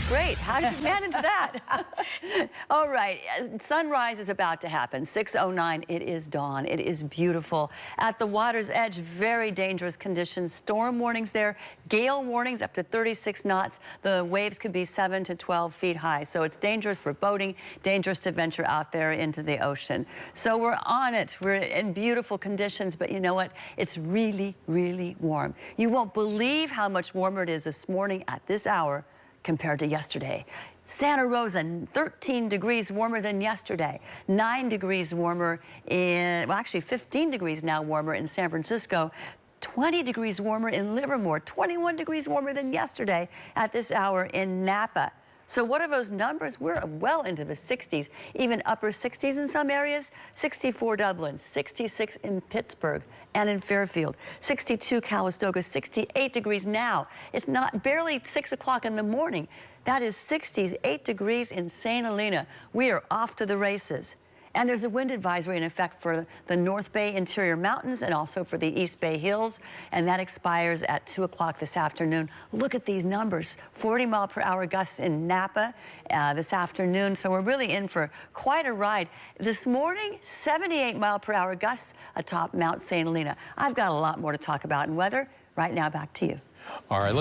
great. How did you manage that? All right, sunrise is about to happen. 6:09, it is dawn. It is beautiful. At the water's edge, very dangerous conditions. Storm warnings there, gale warnings up to 36 knots. The waves could be 7 to 12 feet high. So it's dangerous for boating, dangerous to venture out there into the ocean. So we're on it. We're in beautiful conditions, but you know what? It's really, really warm. You won't believe how much warmer it is this morning at this hour compared to yesterday. Santa Rosa, 13 degrees warmer than yesterday. 9 degrees warmer in, well, actually 15 degrees now warmer in San Francisco. 20 degrees warmer in Livermore. 21 degrees warmer than yesterday at this hour in Napa. So what are those numbers? We're well into the 60s, even upper 60s in some areas. 64 Dublin, 66 in Pittsburgh and in Fairfield, 62 Calistoga, 68 degrees now. It's not barely 6 o'clock in the morning. That is 68 degrees in St. Helena. We are off to the races. And there's a wind advisory in effect for the North Bay Interior Mountains and also for the East Bay Hills, and that expires at 2 o'clock this afternoon. Look at these numbers, 40-mile-per-hour gusts in Napa this afternoon, so we're really in for quite a ride. This morning, 78-mile-per-hour gusts atop Mount St. Helena. I've got a lot more to talk about in weather. Right now, back to you. All right.